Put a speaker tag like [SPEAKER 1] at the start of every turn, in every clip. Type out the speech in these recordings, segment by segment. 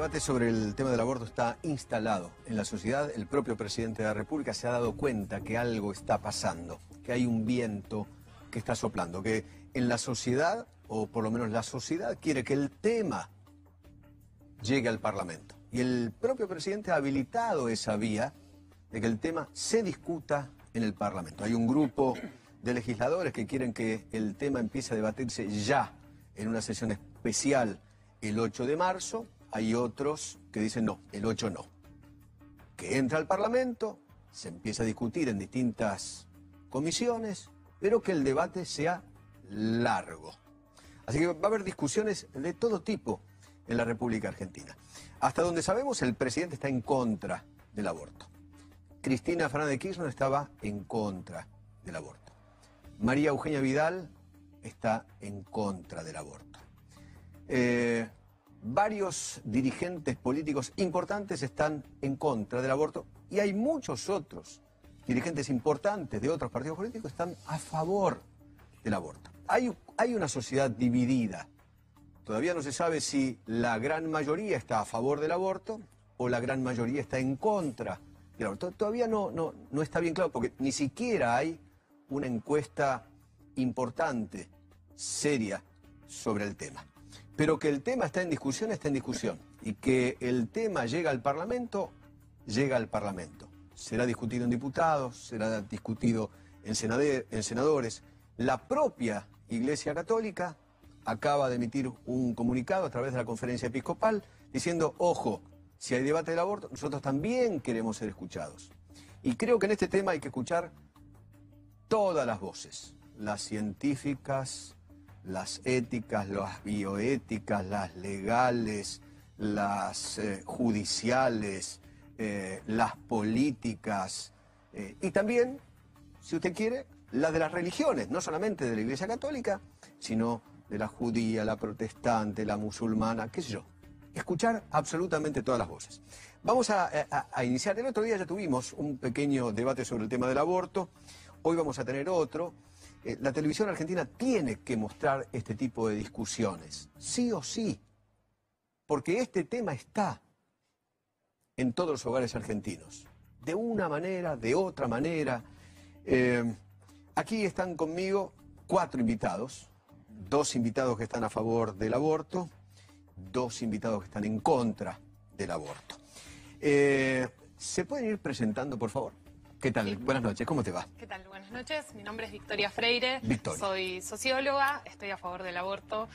[SPEAKER 1] debate sobre el tema del aborto está instalado en la sociedad. El propio presidente de la República se ha dado cuenta que algo está pasando, que hay un viento que está soplando, que en la sociedad, o por lo menos la sociedad, quiere que el tema llegue al Parlamento. Y el propio presidente ha habilitado esa vía de que el tema se discuta en el Parlamento. Hay un grupo de legisladores que quieren que el tema empiece a debatirse ya en una sesión especial el 8 de marzo. Hay otros que dicen no, el 8 no. Que entra al Parlamento, se empieza a discutir en distintas comisiones, pero que el debate sea largo. Así que va a haber discusiones de todo tipo en la República Argentina. Hasta donde sabemos, el presidente está en contra del aborto. Cristina Fernández de Kirchner estaba en contra del aborto. María Eugenia Vidal está en contra del aborto. Varios dirigentes políticos importantes están en contra del aborto y hay muchos otros dirigentes importantes de otros partidos políticos que están a favor del aborto. Hay una sociedad dividida. Todavía no se sabe si la gran mayoría está a favor del aborto o la gran mayoría está en contra del aborto. Todavía no está bien claro porque ni siquiera hay una encuesta importante, seria, sobre el tema. Pero que el tema está en discusión, está en discusión. Y que el tema llega al Parlamento, llega al Parlamento. Será discutido en diputados, será discutido en senadores. La propia Iglesia Católica acaba de emitir un comunicado a través de la Conferencia Episcopal diciendo, ojo, si hay debate del aborto, nosotros también queremos ser escuchados. Y creo que en este tema hay que escuchar todas las voces, las científicas, las éticas, las bioéticas, las legales, las judiciales, las políticas y también, si usted quiere, las de las religiones, no solamente de la Iglesia Católica, sino de la judía, la protestante, la musulmana, qué sé yo. Escuchar absolutamente todas las voces. Vamos a iniciar. El otro día ya tuvimos un pequeño debate sobre el tema del aborto. Hoy vamos a tener otro. La televisión argentina tiene que mostrar este tipo de discusiones, sí o sí, porque este tema está en todos los hogares argentinos, de una manera, de otra manera. Aquí están conmigo 4 invitados, 2 invitados que están a favor del aborto, 2 invitados que están en contra del aborto. ¿Se pueden ir presentando, por favor? ¿Qué tal? Sí. Buenas noches, ¿cómo te va?
[SPEAKER 2] ¿Qué tal? Buenas noches, mi nombre es Victoria Freire.
[SPEAKER 1] Victoria.
[SPEAKER 2] Soy socióloga, estoy a favor del aborto,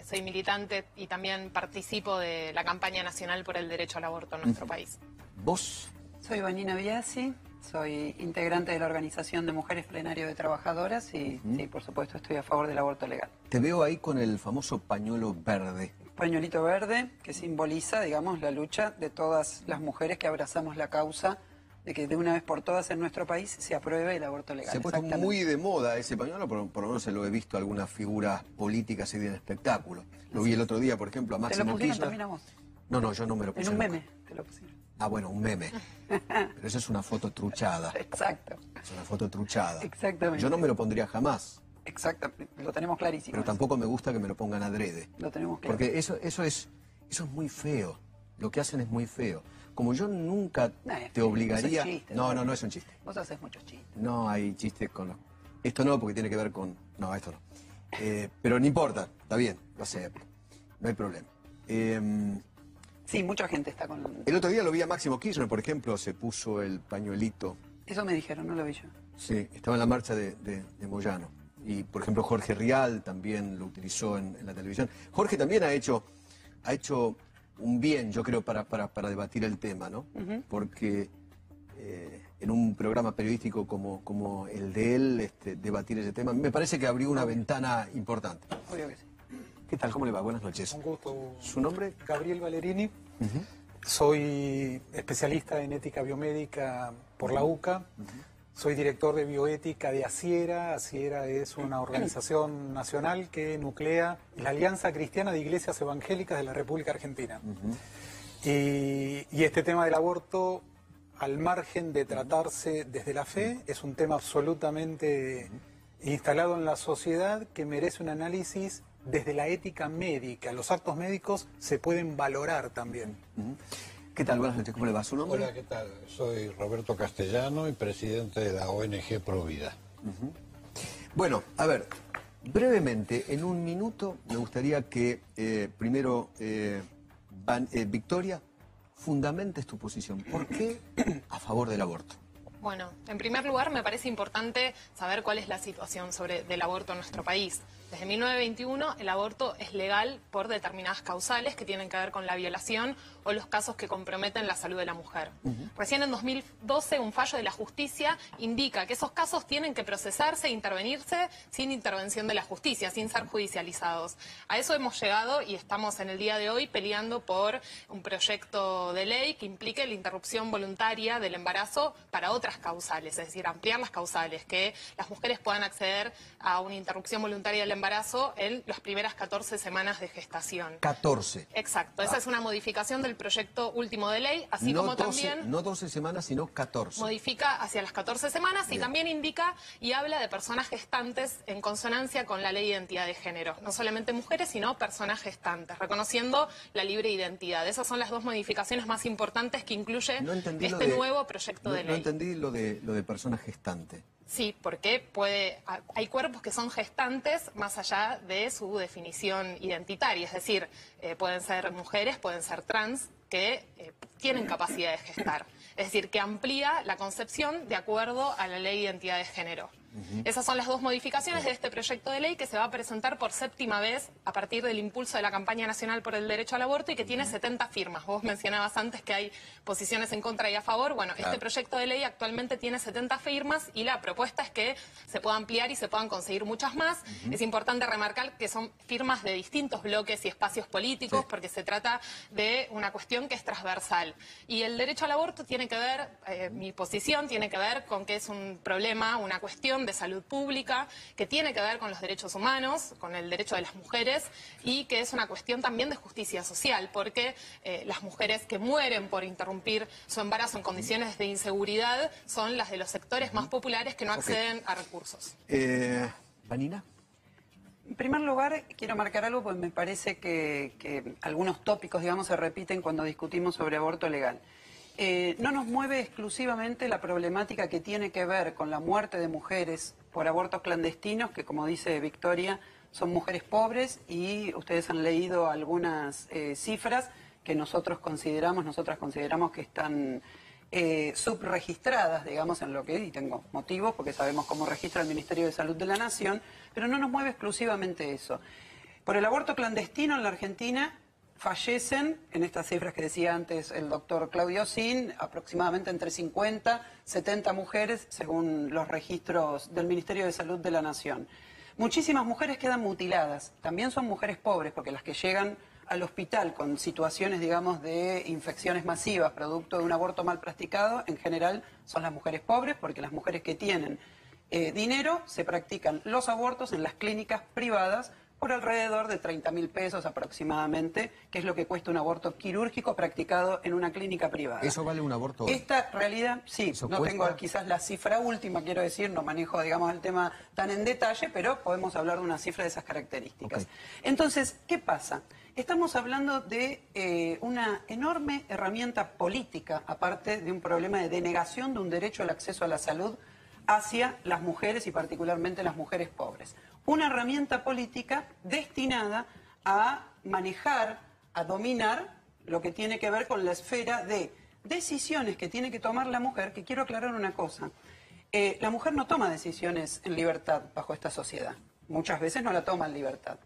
[SPEAKER 2] soy militante y también participo de la campaña nacional por el derecho al aborto en nuestro país.
[SPEAKER 1] ¿Vos?
[SPEAKER 3] Soy Vanina Biasi, soy integrante de la Organización de Mujeres Plenario de Trabajadoras y, sí, por supuesto, estoy a favor del aborto legal.
[SPEAKER 1] Te veo ahí con el famoso pañuelo verde.
[SPEAKER 3] Pañuelito verde que simboliza, digamos, la lucha de todas las mujeres que abrazamos la causa de que de una vez por todas en nuestro país se apruebe el aborto legal.
[SPEAKER 1] Se ha puesto muy de moda ese pañuelo, por lo menos se lo he visto a algunas figuras políticas y del espectáculo. Lo vi el otro día, por ejemplo, a Máximo Kirchner.
[SPEAKER 3] ¿Te lo pusieron también a vos?
[SPEAKER 1] No, yo no me lo puse.
[SPEAKER 3] En un meme te lo pusieron.
[SPEAKER 1] Ah, bueno, un meme. Pero eso es una foto truchada.
[SPEAKER 3] Exacto.
[SPEAKER 1] Es una foto truchada.
[SPEAKER 3] Exactamente.
[SPEAKER 1] Yo no me lo pondría jamás.
[SPEAKER 3] Exactamente, lo tenemos clarísimo.
[SPEAKER 1] Pero tampoco me gusta que me lo pongan adrede.
[SPEAKER 3] Lo tenemos claro.
[SPEAKER 1] Porque eso es muy feo. Lo que hacen es muy feo. Como yo nunca te obligaría... No es un chiste.
[SPEAKER 3] Vos haces muchos chistes.
[SPEAKER 1] No hay chistes con los... Esto no, porque tiene que ver con... No, esto no. Pero no importa, está bien, lo acepto. No hay problema.
[SPEAKER 3] Sí, mucha gente está con...
[SPEAKER 1] El otro día lo vi a Máximo Kirchner, por ejemplo, se puso el pañuelito.
[SPEAKER 3] Eso me dijeron, no lo vi yo.
[SPEAKER 1] Sí, estaba en la marcha de Moyano. Y, por ejemplo, Jorge Rial también lo utilizó en la televisión. Jorge también ha hecho un bien, yo creo, para debatir el tema, ¿no? Porque en un programa periodístico como el de él, debatir ese tema, me parece que abrió una ventana importante.
[SPEAKER 3] Obvio que sí.
[SPEAKER 1] ¿Qué tal? ¿Cómo le va? Buenas noches.
[SPEAKER 4] Un gusto.
[SPEAKER 1] ¿Su nombre?
[SPEAKER 4] Gabriel Valerini. Soy especialista en ética biomédica por la UCA. Soy director de bioética de ACIERA. ACIERA es una organización nacional que nuclea la Alianza Cristiana de Iglesias Evangélicas de la República Argentina. Y este tema del aborto, al margen de tratarse desde la fe, es un tema absolutamente instalado en la sociedad que merece un análisis desde la ética médica, los actos médicos se pueden valorar también.
[SPEAKER 1] ¿Qué tal? Buenas noches, ¿cómo le va? ¿Su nombre?
[SPEAKER 5] Hola, ¿qué tal? Soy Roberto Castellano y presidente de la ONG Provida.
[SPEAKER 1] Bueno, a ver, brevemente, en un minuto, me gustaría que primero, Victoria, fundamentes tu posición. ¿Por qué a favor del aborto?
[SPEAKER 2] Bueno, en primer lugar me parece importante saber cuál es la situación del aborto en nuestro país. Desde 1921 el aborto es legal por determinadas causales que tienen que ver con la violación o los casos que comprometen la salud de la mujer. Recién en 2012 un fallo de la justicia indica que esos casos tienen que procesarse e intervenirse sin intervención de la justicia, sin ser judicializados. A eso hemos llegado y estamos en el día de hoy peleando por un proyecto de ley que implique la interrupción voluntaria del embarazo para otras causales, es decir, ampliar las causales, que las mujeres puedan acceder a una interrupción voluntaria del embarazo en las primeras 14 semanas de gestación.
[SPEAKER 1] 14.
[SPEAKER 2] Exacto, esa es una modificación del proyecto último de ley, así
[SPEAKER 1] No
[SPEAKER 2] como
[SPEAKER 1] 12,
[SPEAKER 2] también
[SPEAKER 1] no 12 semanas, sino 14.
[SPEAKER 2] modifica hacia las 14 semanas y
[SPEAKER 1] Bien.
[SPEAKER 2] también indica y habla de personas gestantes en consonancia con la ley de identidad de género. No solamente mujeres, sino personas gestantes, reconociendo la libre identidad. Esas son las dos modificaciones más importantes que incluye este nuevo proyecto de ley.
[SPEAKER 1] No entendí lo de persona gestante.
[SPEAKER 2] Sí, porque hay cuerpos que son gestantes más allá de su definición identitaria, es decir, pueden ser mujeres, pueden ser trans, que tienen capacidad de gestar. Es decir, que amplía la concepción de acuerdo a la ley de identidad de género. Esas son las dos modificaciones de este proyecto de ley que se va a presentar por 7ª vez a partir del impulso de la campaña nacional por el derecho al aborto y que tiene 70 firmas. Vos mencionabas antes que hay posiciones en contra y a favor. Bueno,
[SPEAKER 1] Claro.
[SPEAKER 2] Este proyecto de ley actualmente tiene 70 firmas y la propuesta es que se pueda ampliar y se puedan conseguir muchas más. Es importante remarcar que son firmas de distintos bloques y espacios políticos porque se trata de una cuestión que es transversal. Y el derecho al aborto tiene que ver, mi posición tiene que ver con que es un problema, una cuestión de salud pública, que tiene que ver con los derechos humanos, con el derecho de las mujeres y que es una cuestión también de justicia social, porque las mujeres que mueren por interrumpir su embarazo en condiciones de inseguridad son las de los sectores más populares que no acceden a recursos.
[SPEAKER 1] ¿Vanina?
[SPEAKER 3] En primer lugar, quiero marcar algo, porque me parece que algunos tópicos, digamos, se repiten cuando discutimos sobre aborto legal. No nos mueve exclusivamente la problemática que tiene que ver con la muerte de mujeres por abortos clandestinos, que como dice Victoria, son mujeres pobres y ustedes han leído algunas cifras que nosotras consideramos que están subregistradas, digamos, en lo que, y tengo motivos porque sabemos cómo registra el Ministerio de Salud de la Nación, pero no nos mueve exclusivamente eso. Por el aborto clandestino en la Argentina fallecen, en estas cifras que decía antes el doctor Claudio Sin, aproximadamente entre 50 y 70 mujeres, según los registros del Ministerio de Salud de la Nación. Muchísimas mujeres quedan mutiladas, también son mujeres pobres, porque las que llegan al hospital con situaciones, digamos, de infecciones masivas, producto de un aborto mal practicado, en general son las mujeres pobres, porque las mujeres que tienen dinero se practican los abortos en las clínicas privadas, por alrededor de 30.000 pesos aproximadamente, que es lo que cuesta un aborto quirúrgico practicado en una clínica privada.
[SPEAKER 1] ¿Eso vale un aborto?
[SPEAKER 3] Esta realidad, sí,
[SPEAKER 1] ¿Eso
[SPEAKER 3] no
[SPEAKER 1] cuesta?
[SPEAKER 3] tengo quizás la cifra última, quiero decir, no manejo, digamos, el tema tan en detalle, pero podemos hablar de una cifra de esas características.
[SPEAKER 1] Okay.
[SPEAKER 3] Entonces, ¿qué pasa? Estamos hablando de una enorme herramienta política, aparte de un problema de denegación de un derecho al acceso a la salud hacia las mujeres y particularmente las mujeres pobres. Una herramienta política destinada a manejar, a dominar lo que tiene que ver con la esfera de decisiones que tiene que tomar la mujer, que quiero aclarar una cosa. La mujer no toma decisiones en libertad bajo esta sociedad. Muchas veces no la toma en libertad.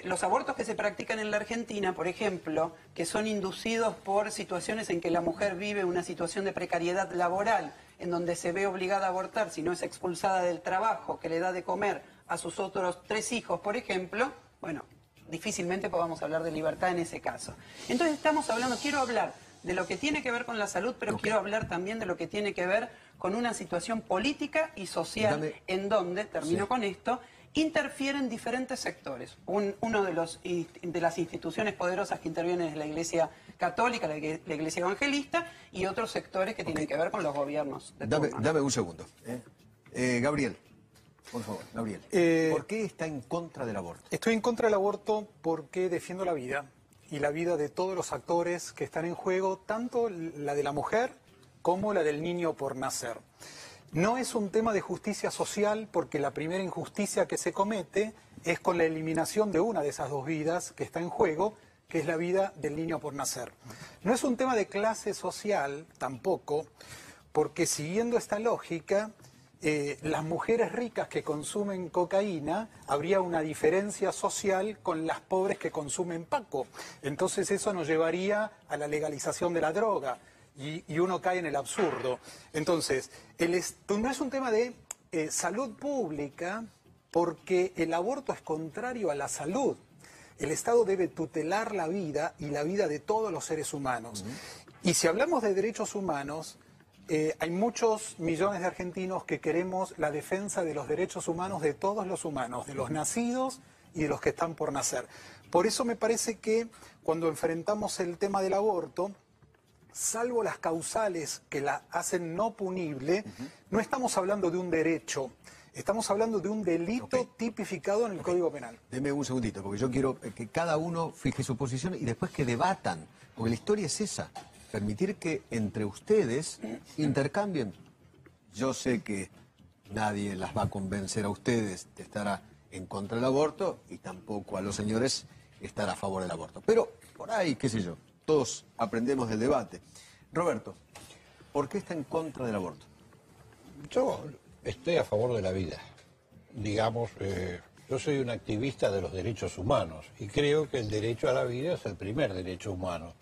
[SPEAKER 3] Los abortos que se practican en la Argentina, por ejemplo, que son inducidos por situaciones en que la mujer vive una situación de precariedad laboral, en donde se ve obligada a abortar si no es expulsada del trabajo, que le da de comer a sus otros 3 hijos, por ejemplo, bueno, difícilmente podamos hablar de libertad en ese caso. Entonces estamos hablando, quiero hablar de lo que tiene que ver con la salud, pero quiero hablar también de lo que tiene que ver con una situación política y social en donde, termino con esto, interfieren diferentes sectores. Uno de las instituciones poderosas que intervienen es la Iglesia Católica, la Iglesia Evangelista, y otros sectores que tienen que ver con los gobiernos de turno.
[SPEAKER 1] Dame un segundo. Gabriel. Por favor, Gabriel. ¿Por qué está en contra del aborto?
[SPEAKER 4] Estoy en contra del aborto porque defiendo la vida y la vida de todos los actores que están en juego, tanto la de la mujer como la del niño por nacer. No es un tema de justicia social porque la primera injusticia que se comete es con la eliminación de una de esas dos vidas que está en juego, que es la vida del niño por nacer. No es un tema de clase social tampoco, porque siguiendo esta lógica, las mujeres ricas que consumen cocaína, habría una diferencia social con las pobres que consumen paco. Entonces eso nos llevaría a la legalización de la droga y uno cae en el absurdo. Entonces, no es un tema de salud pública porque el aborto es contrario a la salud. El Estado debe tutelar la vida y la vida de todos los seres humanos. Y si hablamos de derechos humanos, hay muchos millones de argentinos que queremos la defensa de los derechos humanos de todos los humanos, de los nacidos y de los que están por nacer. Por eso me parece que cuando enfrentamos el tema del aborto, salvo las causales que la hacen no punible, no estamos hablando de un derecho. Estamos hablando de un delito tipificado en el Código Penal.
[SPEAKER 1] Deme un segundito, porque yo quiero que cada uno fije su posición y después que debatan, porque la historia es esa, permitir que entre ustedes intercambien. Yo sé que nadie las va a convencer a ustedes de estar en contra del aborto y tampoco a los señores estar a favor del aborto. Pero por ahí, qué sé yo, todos aprendemos del debate. Roberto, ¿por qué está en contra del aborto?
[SPEAKER 5] Yo estoy a favor de la vida. Digamos, yo soy un activista de los derechos humanos y creo que el derecho a la vida es el primer derecho humano.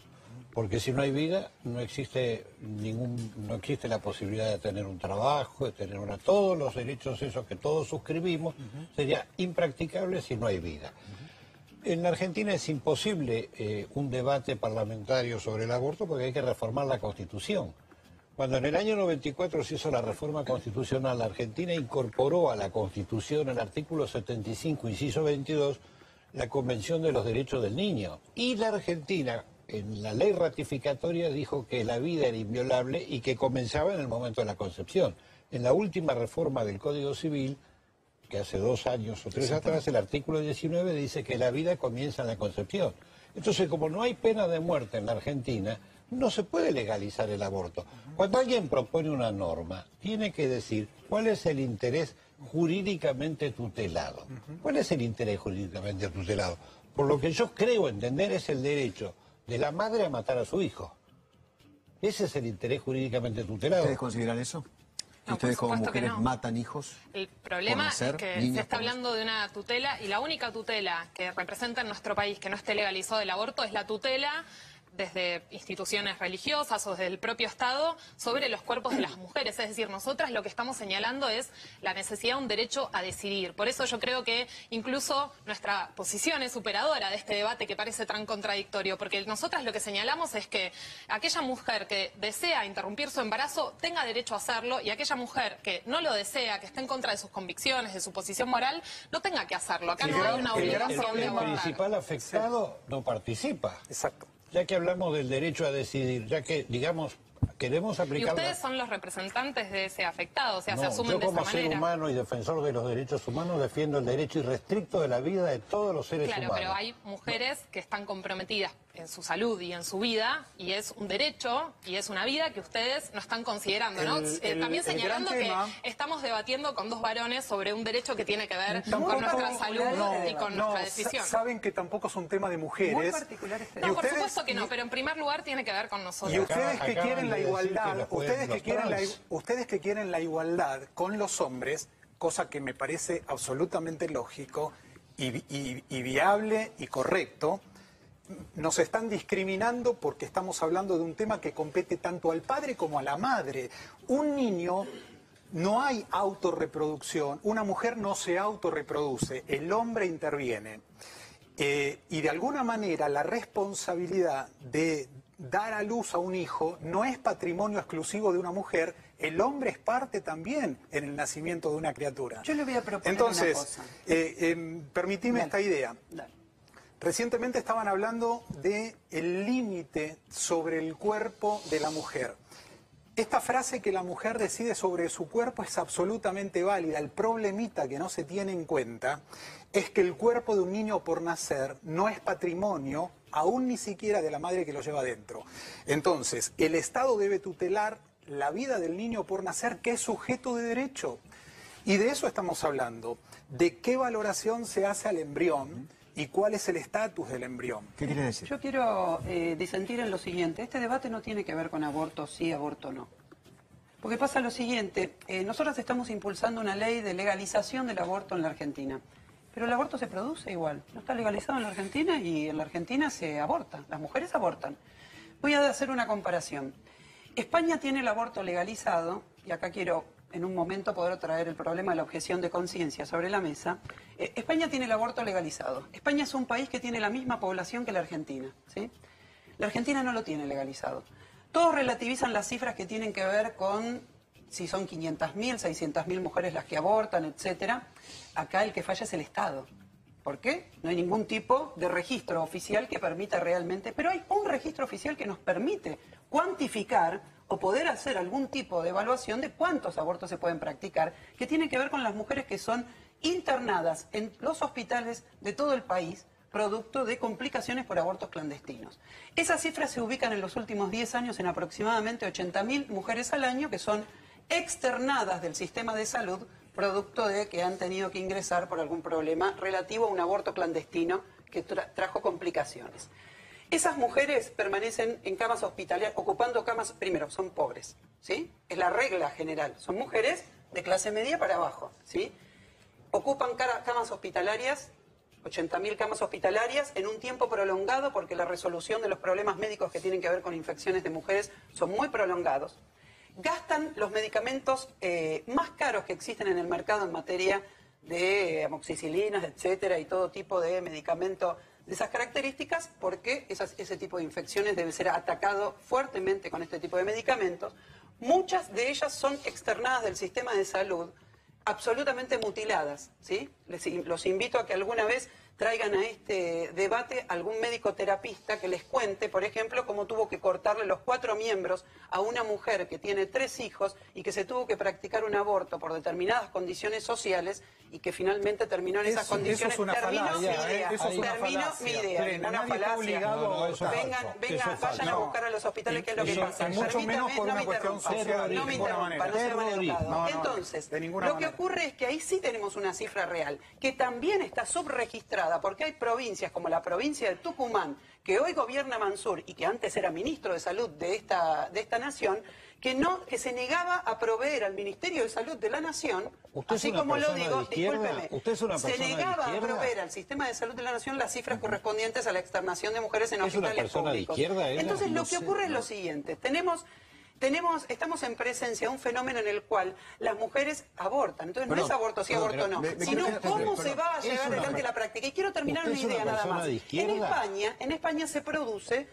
[SPEAKER 5] Porque si no hay vida, no existe la posibilidad de tener un trabajo, de tener todos los derechos esos que todos suscribimos, sería impracticable si no hay vida. En la Argentina es imposible un debate parlamentario sobre el aborto porque hay que reformar la Constitución. Cuando en el año 94 se hizo la reforma constitucional, la Argentina incorporó a la Constitución, el artículo 75, inciso 22, la Convención de los Derechos del Niño. Y la Argentina, en la ley ratificatoria, dijo que la vida era inviolable y que comenzaba en el momento de la concepción. En la última reforma del Código Civil, que hace 2 años o 3 atrás, el artículo 19 dice que la vida comienza en la concepción. Entonces, como no hay pena de muerte en la Argentina, no se puede legalizar el aborto. Cuando alguien propone una norma, tiene que decir cuál es el interés jurídicamente tutelado. ¿Cuál es el interés jurídicamente tutelado? Por lo que yo creo entender es el derecho de la madre a matar a su hijo. Ese es el interés jurídicamente tutelado.
[SPEAKER 1] ¿Ustedes consideran eso?
[SPEAKER 2] No,
[SPEAKER 1] ¿Ustedes como mujeres
[SPEAKER 2] no.
[SPEAKER 1] matan hijos?
[SPEAKER 2] El problema es que se está hablando de una tutela y la única tutela que representa en nuestro país que no esté legalizado el aborto es la tutela desde instituciones religiosas o desde el propio Estado sobre los cuerpos de las mujeres. Es decir, nosotras lo que estamos señalando es la necesidad de un derecho a decidir. Por eso yo creo que incluso nuestra posición es superadora de este debate que parece tan contradictorio, porque nosotras lo que señalamos es que aquella mujer que desea interrumpir su embarazo tenga derecho a hacerlo y aquella mujer que no lo desea, que está en contra de sus convicciones, de su posición moral, no tenga que hacerlo. Acá no hay una obligación de
[SPEAKER 5] El
[SPEAKER 2] abortar.
[SPEAKER 5] principal afectado no participa.
[SPEAKER 4] Exacto.
[SPEAKER 5] Ya que hablamos del derecho a decidir, ya que, digamos, queremos aplicar...
[SPEAKER 2] Y ustedes son los representantes de ese afectado, o sea, se asumen
[SPEAKER 5] yo
[SPEAKER 2] de esa
[SPEAKER 5] como ser
[SPEAKER 2] manera.
[SPEAKER 5] humano y defensor de los derechos humanos defiendo el derecho irrestricto de la vida de todos los seres
[SPEAKER 2] Claro,
[SPEAKER 5] humanos.
[SPEAKER 2] pero hay mujeres que están comprometidas en su salud y en su vida, y es un derecho y es una vida que ustedes no están considerando, ¿no? También señalando que estamos debatiendo con 2 varones sobre un derecho que tiene que ver con nuestra salud y con nuestra decisión.
[SPEAKER 4] Saben que tampoco es un tema de mujeres.
[SPEAKER 3] Muy particular este
[SPEAKER 2] No, por supuesto que no, pero en primer lugar tiene que ver con nosotros.
[SPEAKER 4] Y ustedes que
[SPEAKER 5] Acaban
[SPEAKER 4] quieren la
[SPEAKER 5] de decir
[SPEAKER 4] igualdad,
[SPEAKER 5] que no pueden
[SPEAKER 4] ustedes que quieren la igualdad con los hombres, cosa que me parece absolutamente lógico y viable y correcto, nos están discriminando porque estamos hablando de un tema que compete tanto al padre como a la madre. Un niño, no hay autorreproducción, una mujer no se autorreproduce, el hombre interviene. Y de alguna manera la responsabilidad de dar a luz a un hijo no es patrimonio exclusivo de una mujer, el hombre es parte también en el nacimiento de una criatura.
[SPEAKER 3] Yo le voy a proponer
[SPEAKER 4] Entonces,
[SPEAKER 3] una cosa.
[SPEAKER 4] permitime
[SPEAKER 3] Dale.
[SPEAKER 4] esta idea.
[SPEAKER 3] Dale.
[SPEAKER 4] Recientemente estaban hablando del límite sobre el cuerpo de la mujer. Esta frase que la mujer decide sobre su cuerpo es absolutamente válida. El problemita que no se tiene en cuenta es que el cuerpo de un niño por nacer no es patrimonio, aún ni siquiera de la madre que lo lleva dentro. Entonces, el Estado debe tutelar la vida del niño por nacer, que es sujeto de derecho. Y de eso estamos hablando, de qué valoración se hace al embrión y cuál es el estatus del embrión.
[SPEAKER 1] ¿Qué quiere decir?
[SPEAKER 3] Yo quiero disentir en lo siguiente. Este debate no tiene que ver con aborto sí, aborto no. Porque pasa lo siguiente. Nosotros estamos impulsando una ley de legalización del aborto en la Argentina. Pero el aborto se produce igual. No está legalizado en la Argentina y en la Argentina se aborta. Las mujeres abortan. Voy a hacer una comparación. España tiene el aborto legalizado, y acá quiero en un momento poder traer el problema de la objeción de conciencia sobre la mesa. España tiene el aborto legalizado. España es un país que tiene la misma población que la Argentina, ¿sí? La Argentina no lo tiene legalizado. Todos relativizan las cifras que tienen que ver con si son 500.000, 600.000 mujeres las que abortan, etcétera. Acá el que falla es el Estado. ¿Por qué? No hay ningún tipo de registro oficial que permita realmente, pero hay un registro oficial que nos permite cuantificar o poder hacer algún tipo de evaluación de cuántos abortos se pueden practicar, que tiene que ver con las mujeres que son internadas en los hospitales de todo el país, producto de complicaciones por abortos clandestinos. Esas cifras se ubican en los últimos 10 años en aproximadamente 80.000 mujeres al año que son externadas del sistema de salud, producto de que han tenido que ingresar por algún problema relativo a un aborto clandestino que trajo complicaciones. Esas mujeres permanecen en camas hospitalarias, ocupando camas, primero, son pobres, ¿sí? Es la regla general, son mujeres de clase media para abajo, ¿sí? Ocupan camas hospitalarias, 80.000 camas hospitalarias, en un tiempo prolongado, porque la resolución de los problemas médicos que tienen que ver con infecciones de mujeres son muy prolongados. Gastan los medicamentos más caros que existen en el mercado en materia de amoxicilinas, etcétera, y todo tipo de medicamento de esas características, porque ese tipo de infecciones debe ser atacado fuertemente con este tipo de medicamentos. Muchas de ellas son externadas del sistema de salud, absolutamente mutiladas, ¿sí? Los invito a que alguna vez traigan a este debate algún médico terapista que les cuente, por ejemplo, cómo tuvo que cortarle los 4 miembros a una mujer que tiene 3 hijos y que se tuvo que practicar un aborto por determinadas condiciones sociales y que finalmente terminó en esas condiciones.
[SPEAKER 4] Eso es una falacia, eso es una falacia.
[SPEAKER 3] Mi idea,
[SPEAKER 4] Plena,
[SPEAKER 3] una
[SPEAKER 4] nadie está
[SPEAKER 3] falacia.
[SPEAKER 4] obligado a abortar.
[SPEAKER 3] Vengan, vayan a buscar a los hospitales qué es lo que pasa.
[SPEAKER 4] Mucho menos por una cuestión social, de
[SPEAKER 3] no me
[SPEAKER 4] ninguna manera.
[SPEAKER 3] interrumpa, no sea maleducado.
[SPEAKER 4] No,
[SPEAKER 3] Entonces,
[SPEAKER 4] de ninguna
[SPEAKER 3] lo que
[SPEAKER 4] manera.
[SPEAKER 3] ocurre es que ahí sí tenemos una cifra real, que también está subregistrada, porque hay provincias como la provincia de Tucumán, que hoy gobierna Mansur y que antes era ministro de Salud de esta nación, que se negaba a proveer al Ministerio de Salud de la Nación, así como lo digo, discúlpeme, se negaba a proveer al sistema de salud de la Nación las cifras correspondientes a la externación de mujeres en hospitales públicos. Entonces lo que ocurre es lo siguiente, estamos en presencia de un fenómeno en el cual las mujeres abortan. Entonces no es aborto sí, aborto no, sino cómo se va a llevar adelante la práctica. Y quiero terminar una idea nada más. En España se produce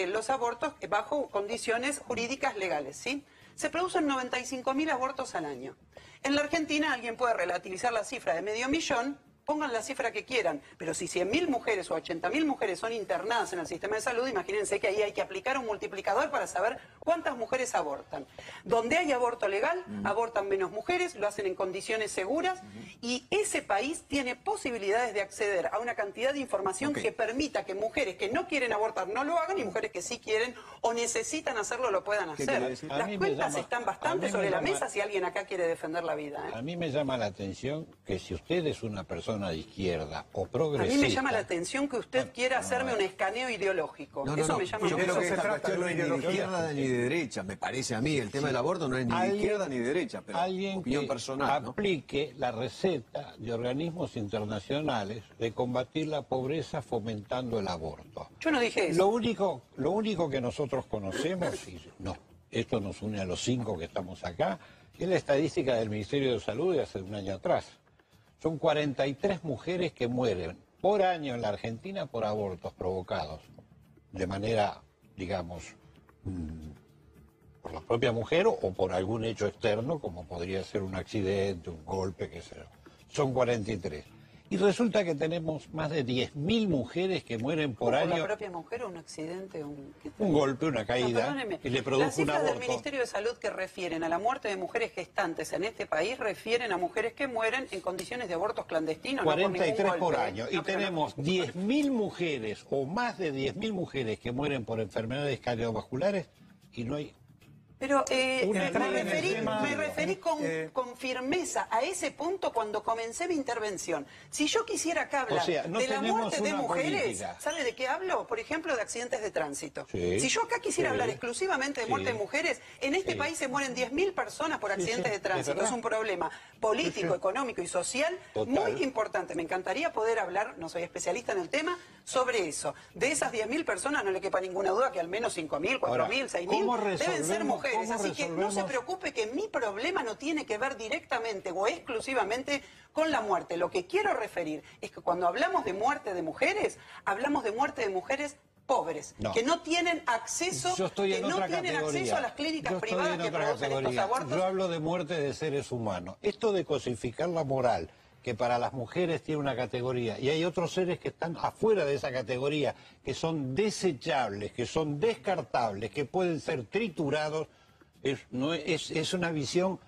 [SPEAKER 3] los abortos bajo condiciones jurídicas legales, ¿sí? Se producen 95.000 abortos al año. En la Argentina alguien puede relativizar la cifra de 500.000, pongan la cifra que quieran, pero si 100.000 mujeres o 80.000 mujeres son internadas en el sistema de salud, imagínense que ahí hay que aplicar un multiplicador para saber cuántas mujeres abortan. Donde hay aborto legal, abortan menos mujeres, lo hacen en condiciones seguras, y ese país tiene posibilidades de acceder a una cantidad de información que permita que mujeres que no quieren abortar no lo hagan y mujeres que sí quieren o necesitan hacerlo lo puedan hacer. Las cuentas están bastante sobre la mesa si alguien acá quiere defender la vida.
[SPEAKER 5] A mí me llama la atención que si usted es una persona de izquierda o progresista...
[SPEAKER 3] A mí me llama la atención que usted quiera hacerme un escaneo ideológico. Eso me llama
[SPEAKER 1] yo creo que esta cuestión no es ni de izquierda ni de derecha, me parece a mí. El tema del aborto no es ni de izquierda ni de derecha, pero opinión personal, ¿no?
[SPEAKER 5] Aplique la receta de organismos internacionales de combatir la pobreza fomentando el aborto.
[SPEAKER 3] Yo no dije eso.
[SPEAKER 5] Lo único que nosotros conocemos, y no, esto nos une a los 5 que estamos acá, es la estadística del Ministerio de Salud de hace un año atrás. Son 43 mujeres que mueren por año en la Argentina por abortos provocados de manera, digamos, por la propia mujer o por algún hecho externo, como podría ser un accidente, un golpe, qué sé yo. Son 43. Y resulta que tenemos más de 10.000 mujeres que mueren por año.
[SPEAKER 3] ¿La propia mujer o un accidente? Un
[SPEAKER 5] golpe, una caída,
[SPEAKER 3] perdóneme,
[SPEAKER 5] y le produjo
[SPEAKER 3] las
[SPEAKER 5] un
[SPEAKER 3] cifras
[SPEAKER 5] aborto.
[SPEAKER 3] del Ministerio de Salud que refieren a la muerte de mujeres gestantes en este país refieren a mujeres que mueren en condiciones de abortos clandestinos.
[SPEAKER 5] 43
[SPEAKER 3] no
[SPEAKER 5] por
[SPEAKER 3] golpe.
[SPEAKER 5] año. Y
[SPEAKER 3] No, pero
[SPEAKER 5] tenemos 10.000 mujeres o más de 10.000 mujeres que mueren por enfermedades cardiovasculares y no hay...
[SPEAKER 3] Pero
[SPEAKER 5] Una
[SPEAKER 3] me referí con firmeza a ese punto cuando comencé mi intervención. Si yo quisiera acá hablar
[SPEAKER 5] O sea, no
[SPEAKER 3] de la
[SPEAKER 5] tenemos
[SPEAKER 3] muerte de
[SPEAKER 5] una
[SPEAKER 3] mujeres,
[SPEAKER 5] política.
[SPEAKER 3] ¿sabe de qué hablo? Por ejemplo, de accidentes de tránsito.
[SPEAKER 5] Sí.
[SPEAKER 3] Si yo acá quisiera
[SPEAKER 5] Sí.
[SPEAKER 3] hablar exclusivamente de muerte
[SPEAKER 5] Sí.
[SPEAKER 3] de mujeres, en este
[SPEAKER 5] Sí.
[SPEAKER 3] país se mueren 10.000 personas por accidentes de
[SPEAKER 5] es
[SPEAKER 3] tránsito.
[SPEAKER 5] verdad.
[SPEAKER 3] Es un problema político, económico y social
[SPEAKER 5] Total.
[SPEAKER 3] muy importante. Me encantaría poder hablar, no soy especialista en el tema, sobre eso. De esas 10.000 personas no le quepa ninguna duda que al menos 5.000, 4.000, 6.000
[SPEAKER 5] ¿cómo
[SPEAKER 3] deben ser
[SPEAKER 5] resolvemos-
[SPEAKER 3] mujeres.
[SPEAKER 5] cómo
[SPEAKER 3] Así que no se
[SPEAKER 5] resolvemos?
[SPEAKER 3] preocupe que mi problema no tiene que ver directamente o exclusivamente con la muerte. Lo que quiero referir es que cuando hablamos de muerte de mujeres, hablamos de muerte de mujeres pobres,
[SPEAKER 5] No.
[SPEAKER 3] que no tienen acceso,
[SPEAKER 5] Yo estoy
[SPEAKER 3] que
[SPEAKER 5] en
[SPEAKER 3] no
[SPEAKER 5] otra
[SPEAKER 3] tienen
[SPEAKER 5] categoría.
[SPEAKER 3] acceso a las clínicas
[SPEAKER 5] Yo estoy
[SPEAKER 3] privadas
[SPEAKER 5] en
[SPEAKER 3] que
[SPEAKER 5] otra
[SPEAKER 3] producen estos
[SPEAKER 5] categoría.
[SPEAKER 3] abortos.
[SPEAKER 5] Yo hablo de muerte de seres humanos. Esto de cosificar la moral, que para las mujeres tiene una categoría, y hay otros seres que están afuera de esa categoría, que son desechables, que son descartables, que pueden ser triturados, es una visión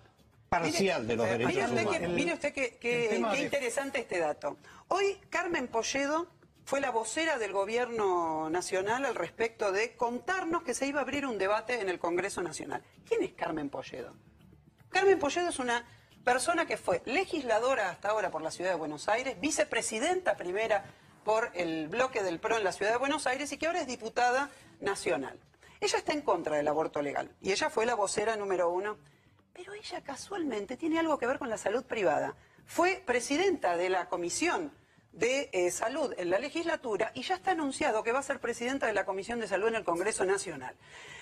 [SPEAKER 5] parcial de los derechos humanos.
[SPEAKER 3] Mire usted
[SPEAKER 4] el
[SPEAKER 3] qué
[SPEAKER 4] tema de-
[SPEAKER 3] interesante este dato. Hoy Carmen Polledo fue la vocera del Gobierno Nacional al respecto de contarnos que se iba a abrir un debate en el Congreso Nacional. ¿Quién es Carmen Polledo? Carmen Polledo es una persona que fue legisladora hasta ahora por la Ciudad de Buenos Aires, vicepresidenta primera por el bloque del PRO en la Ciudad de Buenos Aires y que ahora es diputada nacional. Ella está en contra del aborto legal y ella fue la vocera número 1, pero ella casualmente tiene algo que ver con la salud privada. Fue presidenta de la Comisión de Salud en la legislatura y ya está anunciado que va a ser presidenta de la Comisión de Salud en el Congreso Nacional.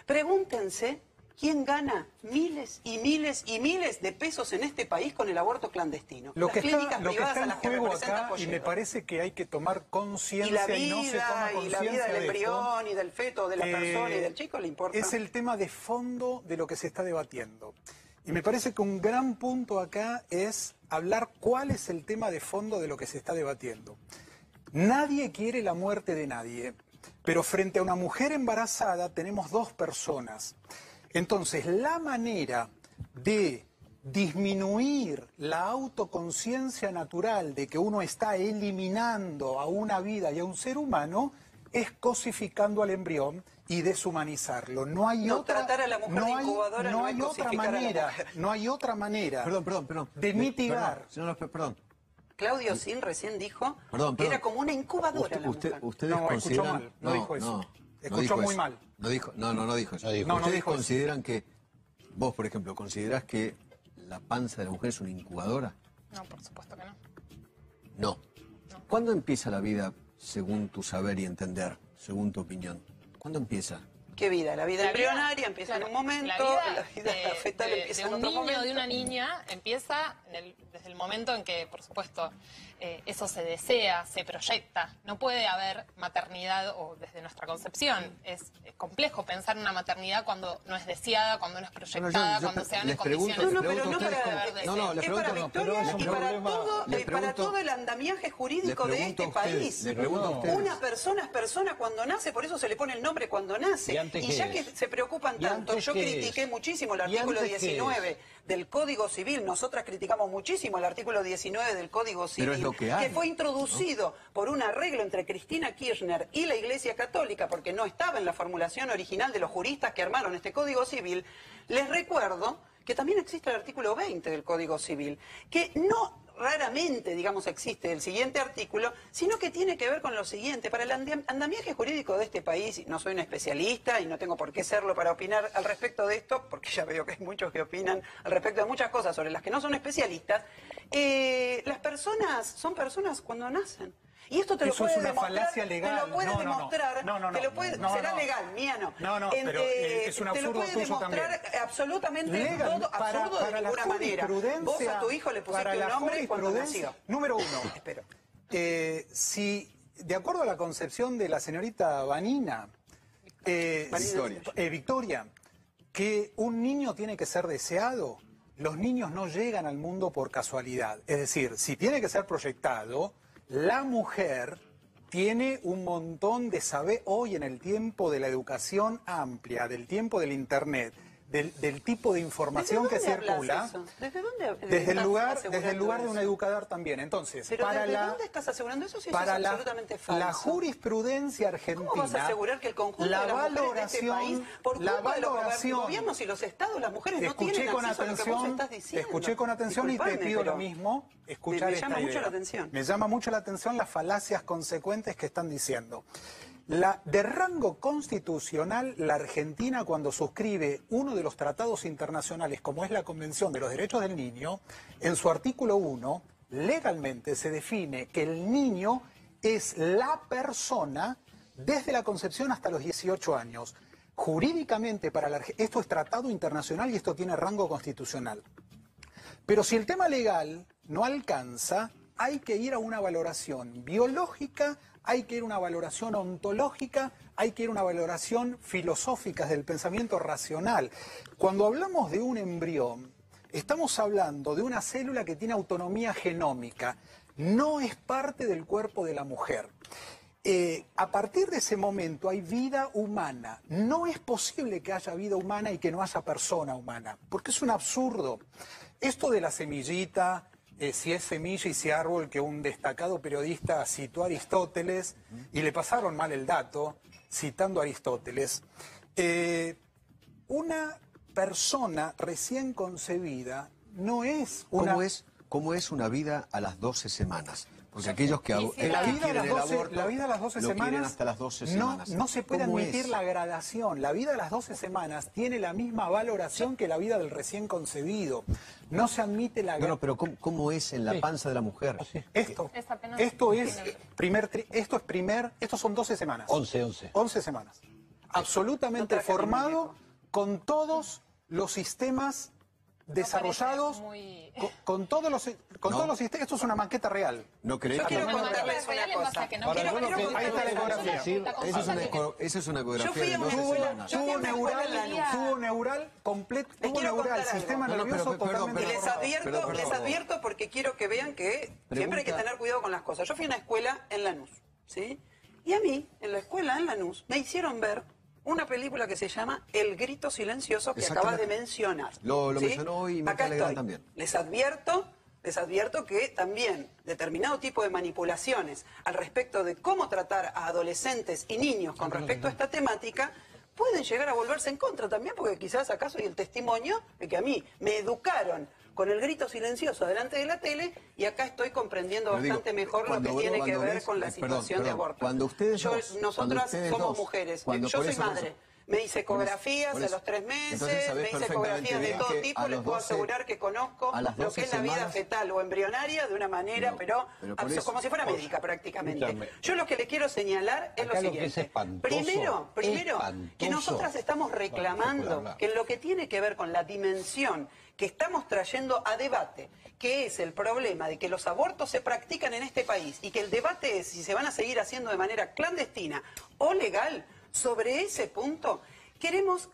[SPEAKER 3] Pregúntense quién gana miles y miles y miles de pesos en este país con el aborto clandestino.
[SPEAKER 4] Lo
[SPEAKER 3] Las
[SPEAKER 4] que
[SPEAKER 3] clínicas
[SPEAKER 4] está
[SPEAKER 3] privadas a
[SPEAKER 4] en
[SPEAKER 3] las que
[SPEAKER 4] juego
[SPEAKER 3] representa
[SPEAKER 4] acá, y
[SPEAKER 3] Polledo.
[SPEAKER 4] me parece que hay que tomar
[SPEAKER 3] Y la
[SPEAKER 4] conciencia y no se toma
[SPEAKER 3] vida, y la
[SPEAKER 4] conciencia
[SPEAKER 3] vida del
[SPEAKER 4] de esto,
[SPEAKER 3] embrión y del feto, de la persona y del chico le importa.
[SPEAKER 4] es el tema de fondo de lo que se está debatiendo. Y me parece que un gran punto acá es hablar cuál es el tema de fondo de lo que se está debatiendo. Nadie quiere la muerte de nadie, pero frente a una mujer embarazada tenemos dos personas. Entonces, la manera de disminuir la autoconciencia natural de que uno está eliminando a una vida y a un ser humano es cosificando al embrión y deshumanizarlo. No hay
[SPEAKER 3] No,
[SPEAKER 4] otra,
[SPEAKER 3] tratar a la mujer de incubadora no es
[SPEAKER 4] otra
[SPEAKER 3] cosificar a la
[SPEAKER 4] manera,
[SPEAKER 3] mujer.
[SPEAKER 4] no hay otra manera
[SPEAKER 1] Perdón.
[SPEAKER 4] de mitigar.
[SPEAKER 1] Perdón, señor López, perdón.
[SPEAKER 3] Claudio Sin recién dijo
[SPEAKER 1] Perdón,
[SPEAKER 3] que
[SPEAKER 1] perdón.
[SPEAKER 3] era como una incubadora la mujer.
[SPEAKER 1] Ustedes
[SPEAKER 4] No, escuchó
[SPEAKER 1] consideran...
[SPEAKER 4] mal, no dijo eso. Escuchó
[SPEAKER 1] dijo
[SPEAKER 4] muy
[SPEAKER 1] eso.
[SPEAKER 4] mal.
[SPEAKER 1] No dijo eso.
[SPEAKER 5] No dijo
[SPEAKER 4] No,
[SPEAKER 1] ¿Ustedes
[SPEAKER 4] dijo eso.
[SPEAKER 1] consideran que, vos por ejemplo, considerás que la panza de la mujer es una incubadora?
[SPEAKER 2] No, por supuesto que no.
[SPEAKER 1] No. ¿Cuándo empieza la vida según tu saber y entender, según tu opinión? ¿Cuándo empieza?
[SPEAKER 3] ¿Qué vida? La vida
[SPEAKER 2] La
[SPEAKER 3] embrionaria empieza
[SPEAKER 2] claro,
[SPEAKER 3] en un momento, la vida fetal empieza
[SPEAKER 2] de
[SPEAKER 3] en
[SPEAKER 2] un
[SPEAKER 3] otro
[SPEAKER 2] niño
[SPEAKER 3] momento.
[SPEAKER 2] o de una niña empieza desde el momento en que, por supuesto, eso se desea, se proyecta. No puede haber maternidad o desde nuestra concepción. Es complejo pensar en una maternidad cuando no es deseada, cuando no es proyectada, cuando se dan en
[SPEAKER 1] les pregunto-
[SPEAKER 2] condiciones.
[SPEAKER 1] les
[SPEAKER 3] No, pero
[SPEAKER 1] pregunto
[SPEAKER 3] no
[SPEAKER 1] a ustedes
[SPEAKER 3] para,
[SPEAKER 1] cómo- no, les
[SPEAKER 3] es para
[SPEAKER 1] pregunto, no, pero
[SPEAKER 3] Victoria
[SPEAKER 1] es un
[SPEAKER 3] y para
[SPEAKER 5] problema.
[SPEAKER 3] todo,
[SPEAKER 1] Les
[SPEAKER 3] para
[SPEAKER 1] pregunto-
[SPEAKER 3] todo el andamiaje jurídico
[SPEAKER 1] les
[SPEAKER 3] de
[SPEAKER 1] pregunto
[SPEAKER 3] este
[SPEAKER 1] a ustedes,
[SPEAKER 3] país.
[SPEAKER 1] les pregunto a ustedes.
[SPEAKER 3] Una persona es persona cuando nace, por eso se le pone el nombre cuando nace.
[SPEAKER 5] ¿Y antes
[SPEAKER 3] Y
[SPEAKER 5] qué
[SPEAKER 3] ya que
[SPEAKER 5] es?
[SPEAKER 3] se preocupan
[SPEAKER 5] ¿Y
[SPEAKER 3] tanto,
[SPEAKER 5] antes
[SPEAKER 3] yo
[SPEAKER 5] qué
[SPEAKER 3] critiqué
[SPEAKER 5] es?
[SPEAKER 3] muchísimo el
[SPEAKER 5] ¿Y
[SPEAKER 3] artículo
[SPEAKER 5] antes qué
[SPEAKER 3] 19 del Código Civil, nosotras criticamos muchísimo el artículo 19 del Código Civil,
[SPEAKER 1] Pero es lo que hay,
[SPEAKER 3] fue introducido por un arreglo entre Cristina Kirchner y la Iglesia Católica, porque no estaba en la formulación original de los juristas que armaron este Código Civil. Les recuerdo que también existe el artículo 20 del Código Civil, que no raramente, digamos, existe el siguiente artículo, sino que tiene que ver con lo siguiente. Para el andamiaje jurídico de este país, no soy un especialista y no tengo por qué serlo para opinar al respecto de esto, porque ya veo que hay muchos que opinan al respecto de muchas cosas sobre las que no son especialistas, las personas son personas cuando nacen. Y esto te lo
[SPEAKER 4] Eso es
[SPEAKER 3] puede
[SPEAKER 4] una
[SPEAKER 3] demostrar,
[SPEAKER 4] falacia legal.
[SPEAKER 3] te lo puede
[SPEAKER 4] No, no, no.
[SPEAKER 3] demostrar,
[SPEAKER 4] No, no, no.
[SPEAKER 3] te lo puede,
[SPEAKER 4] No,
[SPEAKER 3] será
[SPEAKER 4] no.
[SPEAKER 3] legal, mía no.
[SPEAKER 4] No, pero es un
[SPEAKER 3] te lo
[SPEAKER 4] absurdo
[SPEAKER 3] puede
[SPEAKER 4] tuyo
[SPEAKER 3] demostrar
[SPEAKER 4] también.
[SPEAKER 3] absolutamente
[SPEAKER 4] Legal,
[SPEAKER 3] todo, absurdo de
[SPEAKER 4] la
[SPEAKER 3] ninguna manera.
[SPEAKER 4] jurisprudencia-
[SPEAKER 3] Vos a tu hijo le
[SPEAKER 4] para
[SPEAKER 3] pusiste
[SPEAKER 4] la
[SPEAKER 3] un nombre cuando
[SPEAKER 4] jurisprudencia-
[SPEAKER 3] nació.
[SPEAKER 4] Número uno,
[SPEAKER 3] Espero.
[SPEAKER 4] si de acuerdo a la concepción de la señorita Vanina, Victoria, que un niño tiene que ser deseado, los niños no llegan al mundo por casualidad. Es decir, si tiene que ser proyectado, La mujer tiene un montón de saber hoy en el tiempo de la educación amplia, del tiempo del Internet, del tipo de información que circula.
[SPEAKER 3] ¿Desde dónde?
[SPEAKER 4] Desde el lugar de un educador también. Entonces,
[SPEAKER 3] ¿Pero desde dónde estás asegurando eso si eso es absolutamente falso?
[SPEAKER 4] La jurisprudencia argentina...
[SPEAKER 3] ¿Cómo vas a asegurar que el conjunto de las mujeres de este país, por culpa de los gobiernos y los estados, las mujeres no tienen acceso a lo que vos estás diciendo?
[SPEAKER 4] Te escuché con atención y te pido lo mismo, escuchar esta idea.
[SPEAKER 3] Me llama mucho la atención.
[SPEAKER 4] Me llama mucho la atención las falacias consecuentes que están diciendo. De rango constitucional, la Argentina, cuando suscribe uno de los tratados internacionales, como es la Convención de los Derechos del Niño, en su artículo 1, legalmente se define que el niño es la persona desde la concepción hasta los 18 años. Jurídicamente, esto es tratado internacional y esto tiene rango constitucional. Pero si el tema legal no alcanza, hay que ir a una valoración biológica, hay que ir a una valoración ontológica, hay que ir a una valoración filosófica del pensamiento racional. Cuando hablamos de un embrión, estamos hablando de una célula que tiene autonomía genómica, no es parte del cuerpo de la mujer. A partir de ese momento hay vida humana. No es posible que haya vida humana y que no haya persona humana, porque es un absurdo. Esto de la semillita... si es semilla y si árbol, que un destacado periodista citó a Aristóteles y le pasaron mal el dato, citando a Aristóteles. Una persona recién concebida no es una...
[SPEAKER 1] ¿Cómo es una vida a las 12 semanas? Porque aquellos que quieren el aborto,
[SPEAKER 4] la vida a las 12
[SPEAKER 1] lo
[SPEAKER 4] semanas,
[SPEAKER 1] quieren hasta las 12 semanas.
[SPEAKER 4] No se puede admitir la gradación. La vida a las 12 semanas tiene la misma valoración que la vida del recién concebido. No se admite la gradación.
[SPEAKER 1] No, pero ¿cómo es en la panza de la mujer?
[SPEAKER 4] Estos son 12 semanas.
[SPEAKER 5] 11
[SPEAKER 4] semanas. Absolutamente formado con todos los sistemas desarrollados, con todos los sistemas. Esto es una maqueta real.
[SPEAKER 1] ¿No crees?
[SPEAKER 3] Yo quiero contarles una cosa.
[SPEAKER 4] Ahí está la ecografía.
[SPEAKER 1] Esa es una ecografía de 12 semanas.
[SPEAKER 4] Tubo neural completo, tubo neural, sistema nervioso totalmente.
[SPEAKER 3] Y les advierto porque quiero que vean que siempre hay que tener cuidado con las cosas. Yo fui a una escuela en Lanús, ¿sí? Y a mí, en la escuela en Lanús, me hicieron ver una película que se llama El grito silencioso, que acabas de mencionar.
[SPEAKER 1] Lo mencionó hoy Mirta Legrand también.
[SPEAKER 3] Les advierto que también determinado tipo de manipulaciones al respecto de cómo tratar a adolescentes y niños con respecto a esta temática pueden llegar a volverse en contra también, porque quizás acaso hay el testimonio de que a mí me educaron con el grito silencioso delante de la tele y acá estoy comprendiendo bastante mejor lo que tiene que ver con la situación de aborto. Nosotras somos mujeres, yo soy madre. Me hice ecografías a los 3 meses, me hice ecografías de todo tipo, les puedo asegurar que conozco lo que es la vida fetal o embrionaria de una manera, pero como si fuera médica prácticamente. Yo lo que le quiero señalar es lo siguiente. Primero, que nosotras estamos reclamando que en lo que tiene que ver con la dimensión que estamos trayendo a debate, que es el problema de que los abortos se practican en este país y que el debate es si se van a seguir haciendo de manera clandestina o legal. Sobre ese punto, creemos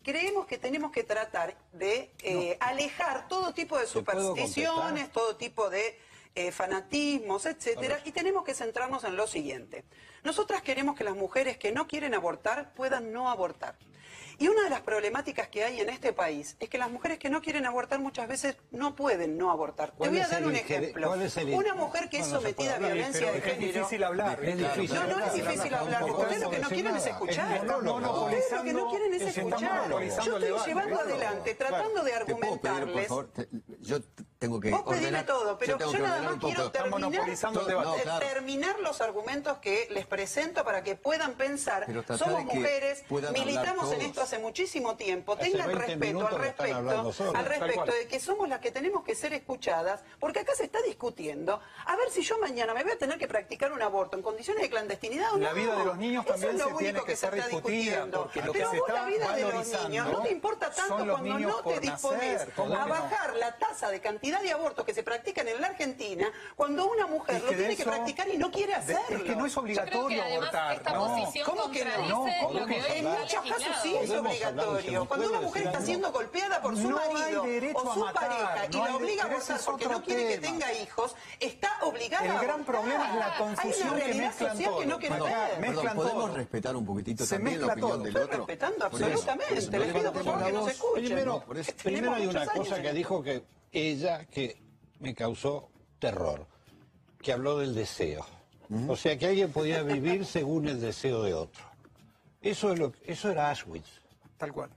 [SPEAKER 3] que tenemos que tratar de alejar todo tipo de supersticiones, todo tipo de fanatismos, etcétera, y tenemos que centrarnos en lo siguiente. Nosotras queremos que las mujeres que no quieren abortar puedan no abortar. Y una de las problemáticas que hay en este país es que las mujeres que no quieren abortar muchas veces no pueden no abortar. Te voy a dar un ejemplo. Una mujer que es sometida a violencia de género...
[SPEAKER 4] Es difícil hablar.
[SPEAKER 3] No es difícil hablar. Ustedes lo que no quieren es escuchar. Ustedes lo que no quieren es escuchar. Yo estoy llevando adelante, tratando de argumentarles...
[SPEAKER 1] Yo tengo que
[SPEAKER 3] Vos pedime todo, pero yo nada más quiero terminar los argumentos que les presento para que puedan pensar. Somos mujeres, militamos en esto hace muchísimo tiempo, tengan respeto al respecto de que somos las que tenemos que ser escuchadas, porque acá se está discutiendo a ver si yo mañana me voy a tener que practicar un aborto en condiciones de clandestinidad o no.
[SPEAKER 4] La vida de los niños también se tiene que ser discutida, porque lo que se está
[SPEAKER 3] la vida de los niños no te importa tanto cuando no te dispones a bajar la tasa de cantidad cantidad de abortos que se practican en la Argentina cuando una mujer lo tiene que practicar y no quiere hacerlo.
[SPEAKER 4] Es que no es obligatorio abortar.
[SPEAKER 2] Esta
[SPEAKER 4] no.
[SPEAKER 2] posición
[SPEAKER 3] ¿Cómo que no?
[SPEAKER 2] lo que hoy
[SPEAKER 3] En
[SPEAKER 2] está
[SPEAKER 3] muchos casos sí es
[SPEAKER 5] Podemos
[SPEAKER 3] obligatorio. Cuando una mujer está siendo golpeada por su marido o su pareja y la obliga a abortar porque no quiere que tenga hijos, está obligada a abortar.
[SPEAKER 4] El gran problema es la confusión que mezclan todo.
[SPEAKER 3] Que no quiere ver.
[SPEAKER 1] ¿Podemos respetar un poquitito
[SPEAKER 4] Se
[SPEAKER 1] también la
[SPEAKER 4] mezcla
[SPEAKER 1] opinión
[SPEAKER 4] todo.
[SPEAKER 1] del
[SPEAKER 3] Estoy
[SPEAKER 1] otro?
[SPEAKER 3] respetando
[SPEAKER 1] Por eso,
[SPEAKER 3] absolutamente. Les pido por favor que nos escuchen.
[SPEAKER 5] Primero hay una cosa que dijo que ella que me causó terror, que habló del deseo. O sea, que alguien podía vivir según el deseo de otro. Eso era Auschwitz.
[SPEAKER 4] Tal cual.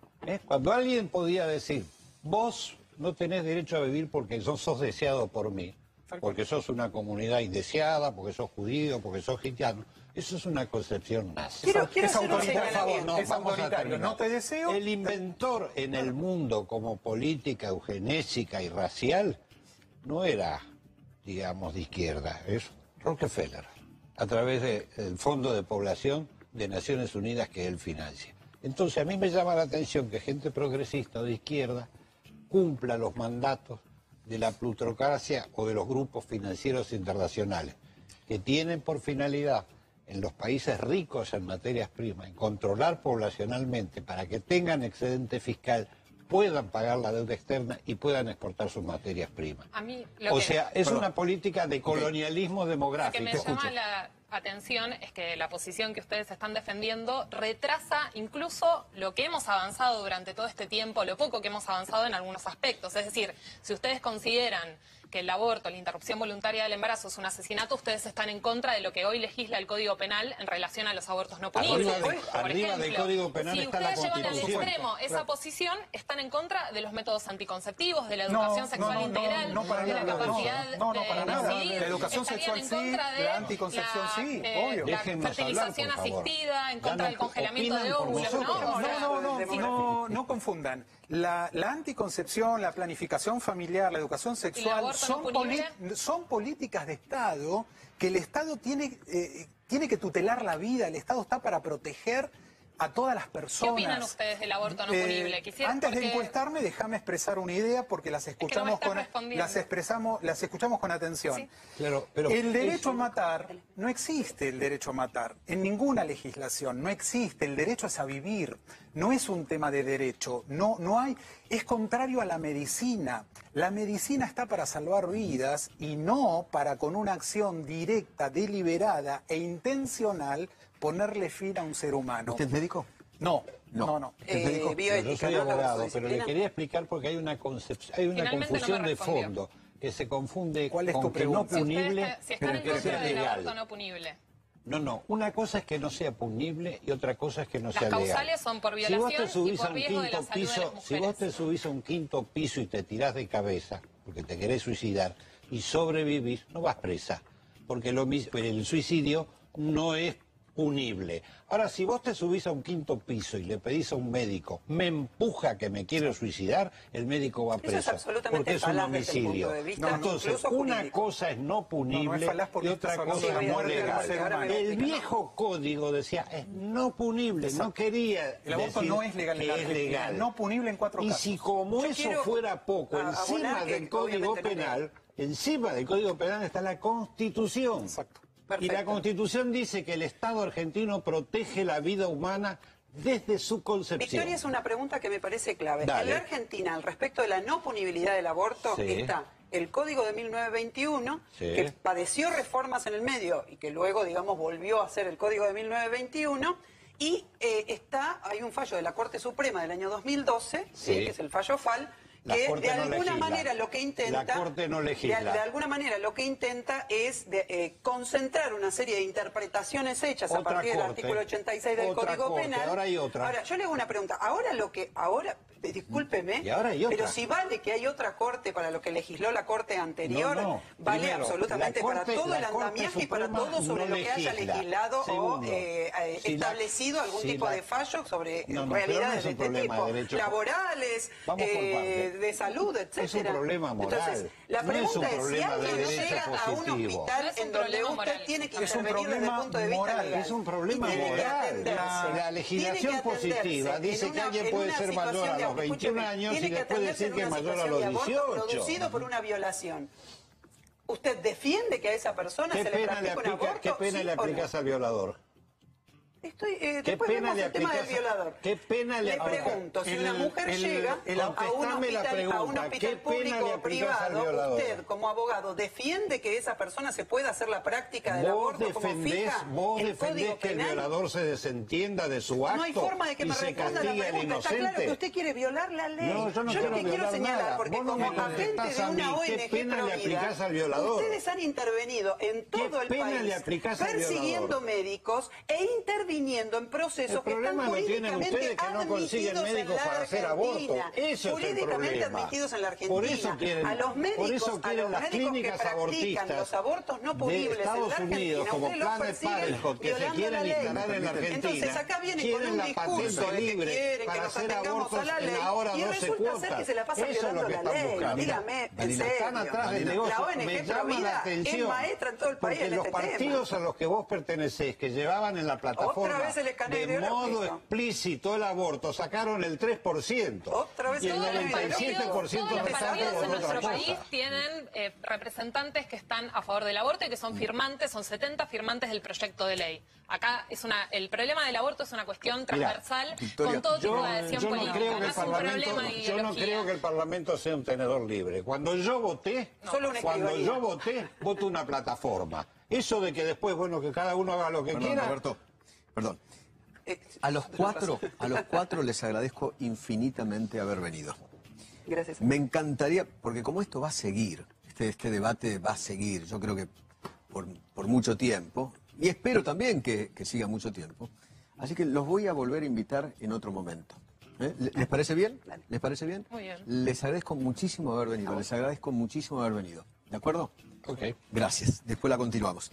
[SPEAKER 5] Cuando alguien podía decir, vos no tenés derecho a vivir porque sos deseado por mí, porque sos una comunidad indeseada, porque sos judío, porque sos gitano, eso es una concepción nazi.
[SPEAKER 3] Quiero
[SPEAKER 4] Es
[SPEAKER 3] hacer un
[SPEAKER 4] autoritario,
[SPEAKER 3] señalamiento.
[SPEAKER 4] es autoritario. No te deseo.
[SPEAKER 5] El inventor en el mundo como política eugenésica y racial no era, digamos, de izquierda, es Rockefeller, a través del Fondo de Población de Naciones Unidas que él financia. Entonces a mí me llama la atención que gente progresista o de izquierda cumpla los mandatos de la plutocracia o de los grupos financieros internacionales, que tienen por finalidad en los países ricos en materias primas, en controlar poblacionalmente para que tengan excedente fiscal, puedan pagar la deuda externa y puedan exportar sus materias primas.
[SPEAKER 2] A mí
[SPEAKER 5] Es una política de colonialismo
[SPEAKER 2] Lo
[SPEAKER 5] demográfico.
[SPEAKER 2] que me llama la atención es que la posición que ustedes están defendiendo retrasa incluso lo que hemos avanzado durante todo este tiempo, lo poco que hemos avanzado en algunos aspectos. Es decir, si ustedes consideran que el aborto, la interrupción voluntaria del embarazo es un asesinato, ustedes están en contra de lo que hoy legisla el Código Penal en relación a los abortos no punibles.
[SPEAKER 5] Arriba del Código Penal
[SPEAKER 2] si
[SPEAKER 5] está la
[SPEAKER 2] ustedes llevan al
[SPEAKER 5] Constitución.
[SPEAKER 2] extremo esa posición, están en contra de los métodos anticonceptivos, de la educación sexual integral,
[SPEAKER 4] para
[SPEAKER 2] de la
[SPEAKER 4] nada,
[SPEAKER 2] capacidad
[SPEAKER 4] no, para
[SPEAKER 2] de
[SPEAKER 4] nada.
[SPEAKER 2] decidir.
[SPEAKER 4] La educación
[SPEAKER 2] Estarían
[SPEAKER 4] sexual
[SPEAKER 2] en
[SPEAKER 4] sí,
[SPEAKER 2] contra de
[SPEAKER 4] la anticoncepción sí, obvio.
[SPEAKER 2] la
[SPEAKER 5] Déjennos
[SPEAKER 2] fertilización
[SPEAKER 5] hablar, por favor.
[SPEAKER 2] asistida, en
[SPEAKER 5] Ya
[SPEAKER 2] contra
[SPEAKER 5] no
[SPEAKER 2] del congelamiento de
[SPEAKER 5] opinan por
[SPEAKER 2] óvulos,
[SPEAKER 5] nosotros.
[SPEAKER 2] ¿no? O sea,
[SPEAKER 4] No confundan. La anticoncepción, la planificación familiar, la educación sexual
[SPEAKER 2] aborto no punible?
[SPEAKER 4] son políticas de Estado que el Estado tiene que tutelar la vida. El Estado está para proteger a todas las personas.
[SPEAKER 2] ¿Qué opinan ustedes del aborto no punible?
[SPEAKER 4] Antes de encuestarme, déjame expresar una idea porque las escuchamos las escuchamos con atención.
[SPEAKER 2] Sí.
[SPEAKER 5] Claro, pero
[SPEAKER 4] el derecho a matar, no existe el derecho a matar. En ninguna legislación no existe. El derecho es a vivir. No es un tema de derecho. No hay. Es contrario a la medicina. La medicina está para salvar vidas y no para, con una acción directa, deliberada e intencional, ponerle fin a un ser humano.
[SPEAKER 1] ¿Usted es médico?
[SPEAKER 4] No.
[SPEAKER 1] ¿Es médico?
[SPEAKER 3] Bioética,
[SPEAKER 5] Yo soy
[SPEAKER 3] ¿no?
[SPEAKER 5] abogado, pero le
[SPEAKER 3] disciplina.
[SPEAKER 5] quería explicar porque hay una
[SPEAKER 2] Finalmente
[SPEAKER 5] confusión
[SPEAKER 2] no me
[SPEAKER 5] de
[SPEAKER 2] respondió.
[SPEAKER 5] fondo, que se confunde
[SPEAKER 4] ¿Cuál es
[SPEAKER 5] con
[SPEAKER 4] tu
[SPEAKER 5] que no
[SPEAKER 4] pregunta?
[SPEAKER 5] punible,
[SPEAKER 2] Si están en
[SPEAKER 5] que
[SPEAKER 2] contra
[SPEAKER 5] sea
[SPEAKER 2] del
[SPEAKER 5] legal.
[SPEAKER 2] aborto no punible.
[SPEAKER 5] No, una cosa es que no sea punible y otra cosa es que no
[SPEAKER 2] Las
[SPEAKER 5] sea legal.
[SPEAKER 2] causales son por
[SPEAKER 5] Si vos
[SPEAKER 2] violación
[SPEAKER 5] te subís
[SPEAKER 2] y por
[SPEAKER 5] a un
[SPEAKER 2] riesgo de la
[SPEAKER 5] quinto
[SPEAKER 2] salud de las
[SPEAKER 5] piso,
[SPEAKER 2] mujeres.
[SPEAKER 5] si vos te subís a un quinto piso y te tirás de cabeza, porque te querés suicidar, y sobrevivís, no vas presa, porque el suicidio no es punible. Ahora, si vos te subís a un quinto piso y le pedís a un médico, me empuja que me quiero suicidar, el médico va
[SPEAKER 3] Eso
[SPEAKER 5] preso.
[SPEAKER 3] es absolutamente
[SPEAKER 5] porque es un
[SPEAKER 3] falaz desde el punto
[SPEAKER 5] homicidio.
[SPEAKER 3] de vista
[SPEAKER 5] Entonces,
[SPEAKER 3] incluso
[SPEAKER 5] una
[SPEAKER 3] jurídico.
[SPEAKER 5] cosa es no punible
[SPEAKER 4] No es falaz porque
[SPEAKER 5] y otra
[SPEAKER 4] estás hablando
[SPEAKER 5] cosa
[SPEAKER 3] de
[SPEAKER 5] es no
[SPEAKER 3] muerte de un
[SPEAKER 5] legal.
[SPEAKER 3] ser humano.
[SPEAKER 5] El viejo código decía, es no punible, no quería
[SPEAKER 4] El aborto
[SPEAKER 5] decir
[SPEAKER 4] no es legal en
[SPEAKER 5] que
[SPEAKER 4] la
[SPEAKER 5] es
[SPEAKER 4] Argentina,
[SPEAKER 5] legal.
[SPEAKER 4] no punible en 4
[SPEAKER 5] Y
[SPEAKER 4] casos.
[SPEAKER 5] si como
[SPEAKER 3] Yo
[SPEAKER 5] eso
[SPEAKER 3] quiero
[SPEAKER 5] fuera poco, encima
[SPEAKER 3] abonar que
[SPEAKER 5] del Código
[SPEAKER 3] obviamente no
[SPEAKER 5] Penal, encima del Código Penal está la Constitución.
[SPEAKER 4] Exacto.
[SPEAKER 5] Y la
[SPEAKER 3] Perfecto.
[SPEAKER 5] Constitución dice que el Estado argentino protege la vida humana desde su concepción.
[SPEAKER 3] Victoria, es una pregunta que me parece clave.
[SPEAKER 5] Dale.
[SPEAKER 3] En la Argentina, al respecto de la no punibilidad del aborto,
[SPEAKER 5] Sí.
[SPEAKER 3] está el Código de 1921,
[SPEAKER 5] Sí.
[SPEAKER 3] que padeció reformas en el medio y que luego, digamos, volvió a ser el Código de 1921, y hay un fallo de la Corte Suprema del año 2012,
[SPEAKER 5] Sí.
[SPEAKER 3] que es el fallo FAL,
[SPEAKER 5] La
[SPEAKER 3] que
[SPEAKER 5] Corte
[SPEAKER 3] de
[SPEAKER 5] no
[SPEAKER 3] alguna
[SPEAKER 5] legisla.
[SPEAKER 3] manera lo que intenta...
[SPEAKER 5] La Corte no legisla.
[SPEAKER 3] De alguna manera lo que intenta es concentrar una serie de interpretaciones hechas a
[SPEAKER 5] Otra
[SPEAKER 3] partir del
[SPEAKER 5] Corte.
[SPEAKER 3] artículo 86 del
[SPEAKER 5] Otra
[SPEAKER 3] Código
[SPEAKER 5] Corte.
[SPEAKER 3] Penal.
[SPEAKER 5] Ahora hay otra.
[SPEAKER 3] Ahora, yo le hago una pregunta. Ahora, discúlpeme,
[SPEAKER 5] Y ahora hay otra.
[SPEAKER 3] pero si vale que hay otra corte para lo que legisló la corte anterior,
[SPEAKER 5] No.
[SPEAKER 3] vale
[SPEAKER 5] Primero,
[SPEAKER 3] absolutamente
[SPEAKER 5] la Corte-
[SPEAKER 3] para todo el
[SPEAKER 5] la Corte
[SPEAKER 3] andamiaje y para
[SPEAKER 5] Suprema
[SPEAKER 3] todo sobre
[SPEAKER 5] no
[SPEAKER 3] lo que haya
[SPEAKER 5] legisla.
[SPEAKER 3] legislado
[SPEAKER 5] Segundo,
[SPEAKER 3] o
[SPEAKER 5] si la-
[SPEAKER 3] establecido algún
[SPEAKER 5] si
[SPEAKER 3] tipo
[SPEAKER 5] la-
[SPEAKER 3] de fallo sobre
[SPEAKER 5] No, pero no
[SPEAKER 3] realidades
[SPEAKER 5] es
[SPEAKER 3] de
[SPEAKER 5] un
[SPEAKER 3] este
[SPEAKER 5] problema
[SPEAKER 3] tipo,
[SPEAKER 5] de derecho.
[SPEAKER 3] laborales,
[SPEAKER 5] Vamos por partes.
[SPEAKER 3] de salud, etcétera.
[SPEAKER 5] Es un problema moral.
[SPEAKER 3] Entonces, la
[SPEAKER 5] no es un
[SPEAKER 3] pregunta es, si
[SPEAKER 5] problema de
[SPEAKER 3] alguien
[SPEAKER 5] derecho
[SPEAKER 3] llega a un
[SPEAKER 5] positivo.
[SPEAKER 3] hospital
[SPEAKER 2] No es un
[SPEAKER 3] en donde
[SPEAKER 2] problema
[SPEAKER 3] usted
[SPEAKER 2] moral.
[SPEAKER 3] tiene que
[SPEAKER 4] Es un
[SPEAKER 3] intervenir desde el
[SPEAKER 4] problema
[SPEAKER 3] punto de vista
[SPEAKER 4] moral,
[SPEAKER 3] legal.
[SPEAKER 5] Es un problema
[SPEAKER 3] y tiene que
[SPEAKER 5] moral.
[SPEAKER 3] atenderse.
[SPEAKER 5] La legislación
[SPEAKER 3] Tiene que
[SPEAKER 5] positiva
[SPEAKER 3] atenderse
[SPEAKER 5] dice
[SPEAKER 3] en
[SPEAKER 5] que alguien
[SPEAKER 3] en
[SPEAKER 5] puede
[SPEAKER 3] una
[SPEAKER 5] ser mayor a
[SPEAKER 3] situación
[SPEAKER 5] los
[SPEAKER 3] de-
[SPEAKER 5] 21
[SPEAKER 3] escúcheme,
[SPEAKER 5] años
[SPEAKER 3] tiene
[SPEAKER 5] y después
[SPEAKER 3] atenderse
[SPEAKER 5] decir
[SPEAKER 3] en
[SPEAKER 5] que es
[SPEAKER 3] una
[SPEAKER 5] mayor a
[SPEAKER 3] situación
[SPEAKER 5] los
[SPEAKER 3] de aborto
[SPEAKER 5] 18.
[SPEAKER 3] producido por una violación. ¿Usted defiende que a esa persona
[SPEAKER 5] ¿Qué
[SPEAKER 3] se le
[SPEAKER 5] pena le
[SPEAKER 3] practique un aborto?
[SPEAKER 5] ¿Qué pena
[SPEAKER 3] ¿Sí
[SPEAKER 5] le
[SPEAKER 3] o no?
[SPEAKER 5] aplicas al violador?
[SPEAKER 3] Después
[SPEAKER 5] pena
[SPEAKER 3] vemos
[SPEAKER 5] le
[SPEAKER 3] el tema del
[SPEAKER 5] aplicas?
[SPEAKER 3] violador.
[SPEAKER 5] ¿Qué pena le aplicas?
[SPEAKER 3] pregunto, si una mujer llega a un
[SPEAKER 5] contestame la
[SPEAKER 3] hospital,
[SPEAKER 5] pregunta, ¿qué pena
[SPEAKER 3] público
[SPEAKER 5] le
[SPEAKER 3] o
[SPEAKER 5] aplicas al
[SPEAKER 3] privado,
[SPEAKER 5] violador?
[SPEAKER 3] usted como abogado defiende que esa persona se pueda hacer la práctica del aborto como fija
[SPEAKER 5] vos
[SPEAKER 3] el
[SPEAKER 5] defendés
[SPEAKER 3] Código
[SPEAKER 5] que el
[SPEAKER 3] Penal?
[SPEAKER 5] violador se desentienda de su acto
[SPEAKER 3] No hay forma de que
[SPEAKER 5] y
[SPEAKER 3] me
[SPEAKER 5] se
[SPEAKER 3] responda la
[SPEAKER 5] castigue al
[SPEAKER 3] pregunta. Está claro que
[SPEAKER 5] inocente.
[SPEAKER 3] usted quiere violar la ley.
[SPEAKER 5] No, yo no
[SPEAKER 3] lo
[SPEAKER 5] quiero
[SPEAKER 3] que quiero
[SPEAKER 5] violar
[SPEAKER 3] señalar,
[SPEAKER 5] nada.
[SPEAKER 3] porque
[SPEAKER 5] Vos no
[SPEAKER 3] como
[SPEAKER 5] me
[SPEAKER 3] agente
[SPEAKER 5] contestás
[SPEAKER 3] de
[SPEAKER 5] a
[SPEAKER 3] una
[SPEAKER 5] mí, ¿qué
[SPEAKER 3] ONG
[SPEAKER 5] pena le
[SPEAKER 3] provida,
[SPEAKER 5] aplicás al violador?
[SPEAKER 3] ustedes han intervenido en todo el
[SPEAKER 5] pena
[SPEAKER 3] país,
[SPEAKER 5] le aplicás al
[SPEAKER 3] persiguiendo
[SPEAKER 5] violador?
[SPEAKER 3] médicos e interviniendo en procesos
[SPEAKER 5] El
[SPEAKER 3] que están
[SPEAKER 5] problema lo tienen
[SPEAKER 3] jurídicamente
[SPEAKER 5] ustedes que no consiguen
[SPEAKER 3] admitidos
[SPEAKER 5] médicos
[SPEAKER 3] en la
[SPEAKER 5] para hacer aborto.
[SPEAKER 3] Argentina.
[SPEAKER 5] Eso es el
[SPEAKER 3] Jurídicamente
[SPEAKER 5] problema.
[SPEAKER 3] admitidos en la Argentina.
[SPEAKER 5] Por eso quieren,
[SPEAKER 3] a los médicos,
[SPEAKER 5] por eso
[SPEAKER 3] a
[SPEAKER 5] quieren
[SPEAKER 3] los
[SPEAKER 5] las
[SPEAKER 3] médicos que
[SPEAKER 5] clínicas
[SPEAKER 3] practican
[SPEAKER 5] abortistas
[SPEAKER 3] los abortos no punibles
[SPEAKER 5] de
[SPEAKER 3] en
[SPEAKER 5] Estados
[SPEAKER 3] la Argentina,
[SPEAKER 5] Unidos, como
[SPEAKER 3] ustedes los
[SPEAKER 5] Planned
[SPEAKER 3] persiguen
[SPEAKER 5] Parenthood, que se
[SPEAKER 3] violando
[SPEAKER 5] quieren
[SPEAKER 3] la ley.
[SPEAKER 5] instalar en la Argentina.
[SPEAKER 3] Entonces acá vienen con
[SPEAKER 5] quieren
[SPEAKER 3] un
[SPEAKER 5] la
[SPEAKER 3] discurso
[SPEAKER 5] patente
[SPEAKER 3] de que
[SPEAKER 5] libre
[SPEAKER 3] quieren que
[SPEAKER 5] para
[SPEAKER 3] nos
[SPEAKER 5] hacer
[SPEAKER 3] atengamos a
[SPEAKER 5] abortos
[SPEAKER 3] la
[SPEAKER 5] en
[SPEAKER 3] ley
[SPEAKER 5] la hora
[SPEAKER 3] y
[SPEAKER 5] 12
[SPEAKER 3] resulta ser
[SPEAKER 5] cuotas.
[SPEAKER 3] que se la pasan
[SPEAKER 5] Eso es
[SPEAKER 3] violando
[SPEAKER 5] lo que
[SPEAKER 3] la
[SPEAKER 5] están
[SPEAKER 3] ley.
[SPEAKER 5] buscando.
[SPEAKER 3] Dígame, en
[SPEAKER 1] Danila,
[SPEAKER 5] Están
[SPEAKER 3] serio.
[SPEAKER 5] atrás del
[SPEAKER 1] Danila.
[SPEAKER 5] negocio.
[SPEAKER 3] La ONG
[SPEAKER 5] Me llama
[SPEAKER 3] Provida
[SPEAKER 5] la
[SPEAKER 3] es
[SPEAKER 5] atención.
[SPEAKER 3] maestra en todo el país
[SPEAKER 5] Porque
[SPEAKER 3] en
[SPEAKER 5] los
[SPEAKER 3] este tema.
[SPEAKER 5] partidos a los que vos pertenecés, que llevaban en la plataforma
[SPEAKER 3] Otra vez el escaneo
[SPEAKER 5] de
[SPEAKER 3] ideológico.
[SPEAKER 5] modo explícito el aborto, sacaron el 3%.
[SPEAKER 3] Otra vez
[SPEAKER 5] y el
[SPEAKER 3] el escaneo
[SPEAKER 5] 97%
[SPEAKER 2] Todos los
[SPEAKER 5] restante
[SPEAKER 2] partidos
[SPEAKER 5] votó
[SPEAKER 2] en
[SPEAKER 5] otra
[SPEAKER 2] nuestro
[SPEAKER 5] cosa.
[SPEAKER 2] país tienen representantes que están a favor del aborto y que son firmantes, son 70 firmantes del proyecto de ley. Acá el problema del aborto es una cuestión transversal
[SPEAKER 1] Victoria,
[SPEAKER 2] con todo tipo de adhesión
[SPEAKER 5] Yo no
[SPEAKER 2] política.
[SPEAKER 5] creo
[SPEAKER 2] No
[SPEAKER 5] que el
[SPEAKER 2] es un
[SPEAKER 5] Parlamento,
[SPEAKER 2] problema de
[SPEAKER 5] yo no
[SPEAKER 2] ideología.
[SPEAKER 5] creo que el Parlamento sea un tenedor libre. Cuando yo voté,
[SPEAKER 3] Solo una escribanía.
[SPEAKER 5] voto una plataforma. Eso de que después, bueno, que cada uno haga lo que
[SPEAKER 1] Perdón,
[SPEAKER 5] quiera.
[SPEAKER 1] Roberto, perdón. A los cuatro les agradezco infinitamente haber venido.
[SPEAKER 3] Gracias.
[SPEAKER 1] Me encantaría, porque como esto va a seguir, este debate va a seguir, yo creo que por mucho tiempo, y espero también que siga mucho tiempo, así que los voy a volver a invitar en otro momento. ¿Les parece bien? ¿Les parece bien?
[SPEAKER 2] Muy bien.
[SPEAKER 1] Les agradezco muchísimo haber venido, les agradezco muchísimo haber venido. ¿De acuerdo?
[SPEAKER 5] Ok.
[SPEAKER 1] Gracias. Después la continuamos.